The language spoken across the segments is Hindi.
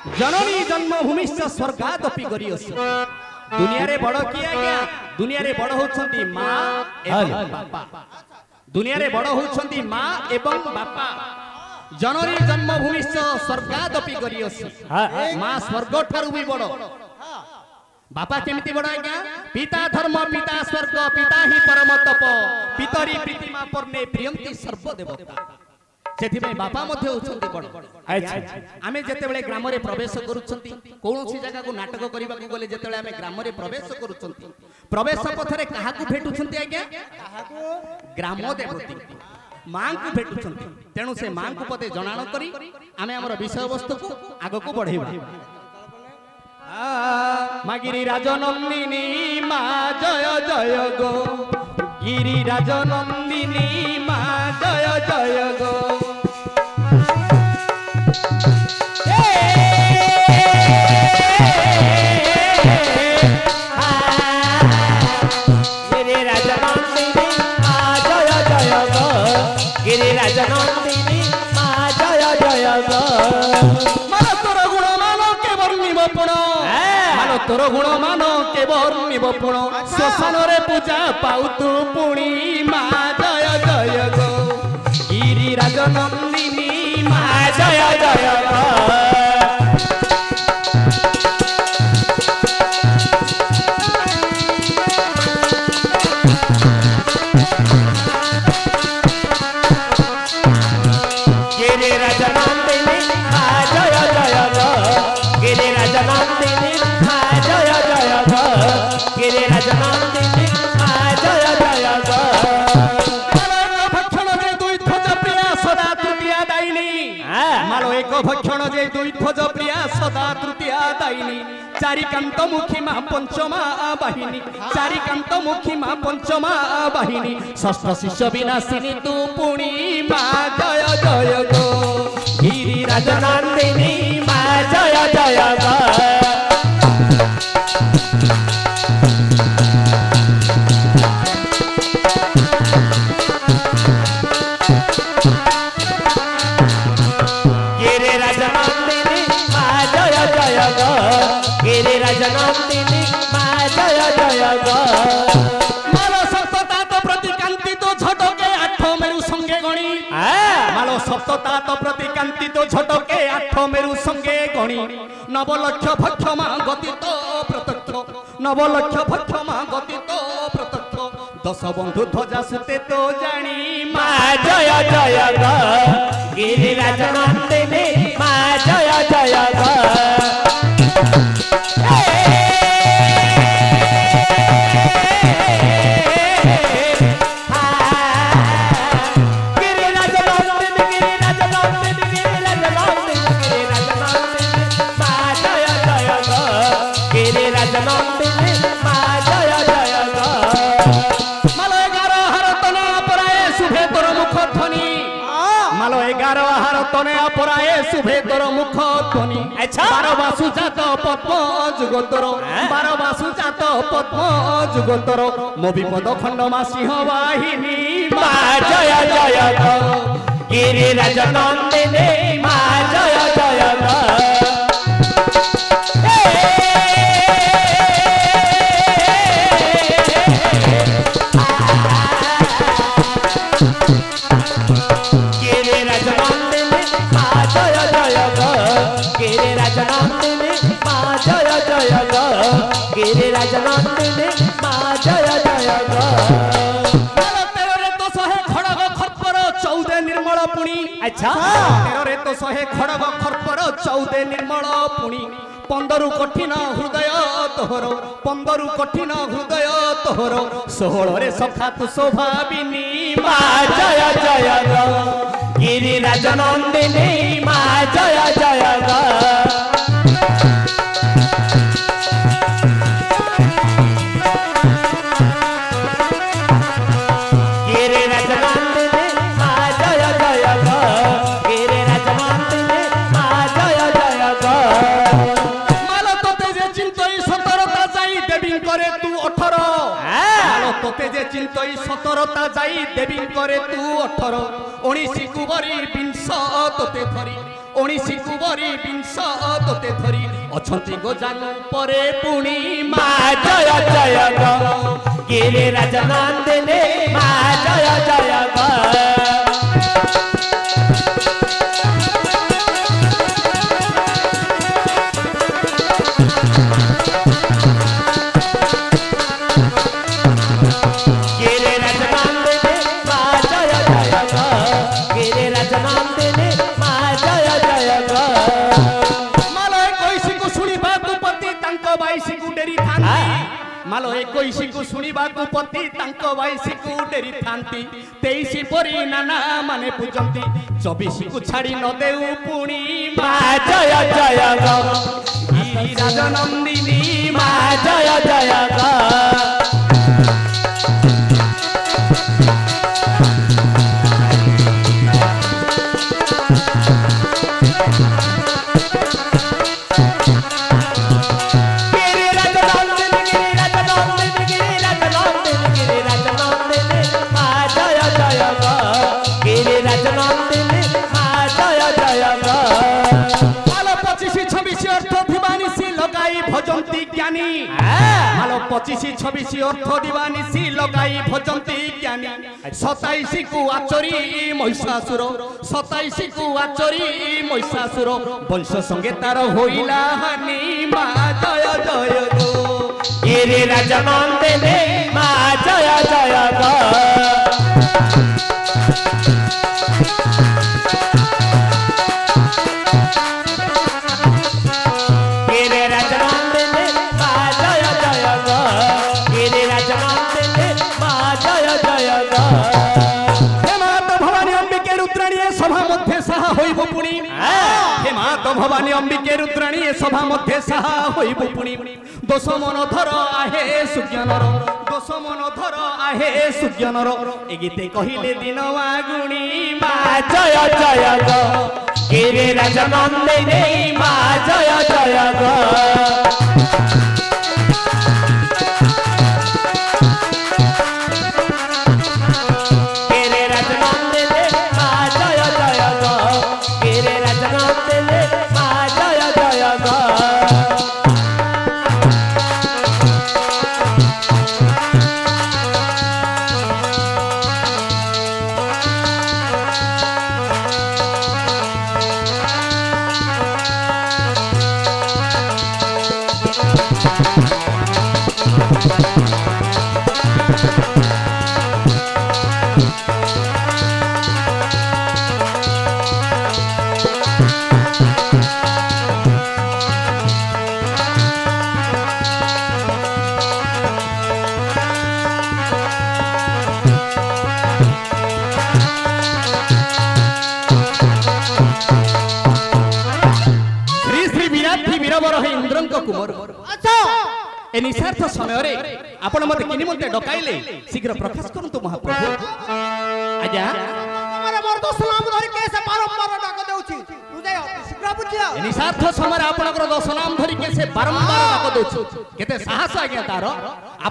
जननी जन्मभूमिश्च स्वर्गादपि गरियसि दुनिया रे बड़ किए आज्ञा दुनिया रे बड़ होछंती मां एवं बापा दुनिया रे बड़ होछंती मां एवं बापा जननी जन्मभूमिश्च स्वर्गादपि गरियसि मां स्वर्ग ठारू भी बड़ बापा केमिति बड़ आज्ञा पिता धर्म पिता स्वर्ग पिता ही परम तप पितरी प्रीतिमा परने प्रियंती सर्वदेवता सेथिबे बापा मध्ये होछंती बड़ आमे जेतेबेले ग्राम रे प्रवेश करूछंती कोनोसी जगह को नाटक करिबा को गले जेतेबेले आमे ग्राम रे प्रवेश करूछंती प्रवेश पथरे काहा को भेटुछंती आज्ञा काहा को ग्राम देवती मां को भेटुछंती तेनु से मां को पते जणाण करी आमे हमर विषय वस्तु को आगो को बढ़ेबा मा गिरिराज नंदिनी मा जय जय गो गिरिराज नंदिनी मा जय जय गो गिरिराज नंदिनी मा जय जय गो गिरिराज नंदिनी मा जय जय गो तोर गुण मान के वर्णिब पुण श्मशान रे पूजा पाउ तू पुणी मा जय जय गो गिरिराज नंदिनी मा जय जय गो गिरिराज नंदिनी मा जय जय गो गिरिराज नंदिनी गिरिराज नंदिनी मा जय जय गो भक्षण जे दुई ध्वज प्रिया सदा तृतीया दायिनी मालो एक भक्षण जे दुई ध्वज प्रिया सदा तृतीया दायिनी चारिकांत मुखी मा पंचमा वाहिनी चारिकांत मुखी मा पंचमा वाहिनी षष्ठ शिष्य विनाशिनी तू पुणी मा जय जय गो गिरिराज नंदिनी मा जय जय गो गिरिराज नंदिनी मा जय जय गो मालो सप्तता तो प्रतिकांति तो झटके आठ मेरु संगे गणी मालो सप्तता तो प्रतिकांति तो झटके आठ मेरु संगे गणी नवलक्ष भक्षमा गति तो प्रत्यक्ष नवलक्ष भक्षमा गति तो प्रत्यक्ष दश बंधु ध्वजा सुते तो जानी मा जय जय गो गिरिराज नंदिनी मा जय जय गो तने अपराए शुभे तोर मुख ध्वनि बारवासु जात पद्म जुगोत्तर बारवासु जात पद्म जुगोत्तर मो विपद खंड मा सिंह वाहिनी मा जय जय गो गिरिराज नंदिनी मा जय जय गो गिरिराज नंदिनी मा जय जय गो गिरिराज नंदिनी मा जय जय गो तेरो रे तो सहे खड़ग खरपर 14 निर्मल पुणी अच्छा तेरो रे तो सहे खड़ग खरपर 14 निर्मल पुणी 15 कठिन हृदय तोहर 15 कठिन हृदय तोहर 16 रे सखा तु शोभाबिनी मा जय जय गो गिरिराज नंदिनी मा जय जय गो गिरिराज नंदिनी मा जय जय गो गिरिराज नंदिनी मा जय जय गो मालो तोते जे चिंतई 17 जाई देवी करे तू 18 मालो तोते जे चिंतई 17ता जाई देवी करे तू 18 19 कुबरी 20 तोते धरी 19 कुबरी 20 तोते धरी अछंती गोजानु परे पुणी मा जय जय ग गिरि राजनंदिनी मा जय जय ग मालो 21 को सुनिबा को पति तांको 22 को डेरी थांती 23 परी नाना माने पूजंती 24 को छाड़ी न देउ पुणी मा जय जय ग गिरि राजनंदिनी मा जय जय ग भजंती ज्ञानी मालो 25 26 अर्थ दीवानी सी लगाई भजंती ज्ञानी 27 को आचरी महिषासुर 27 को आचरी महिषासुर वंश संगे तार होइला हानि मा जय जय गो गिरि राजनंदिनी मा जय जय ग भवानी अंबिके रुद्राणी सभा मध्य साहा होइबु पुणी दोष मन धर आहे सुज्ञानर दोष मन धर आहे सुज्ञानर ए गीते कहिले दिन आगुणी मा जय जय ग गिरि राजनंदिनी मा जय जय ग ए निशार्थ समय रे आपण मते किनि मते डकाइले शीघ्र प्रकाश करंतु महाप्रभु आज्ञा हमरे मर्द सलाम धरि केसे बारंबार डाक देउछि तू जाय शीघ्र बुझिया ए निशार्थ समय आपनकर दश नाम धरि केसे बारंबार डाक देउछि केते साहस आज्ञा तार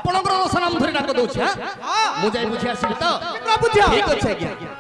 आपनकर दश नाम धरि डाक देउछि हां मु जाय बुझिया आसी त शीघ्र बुझिया ठीक अछि आज्ञा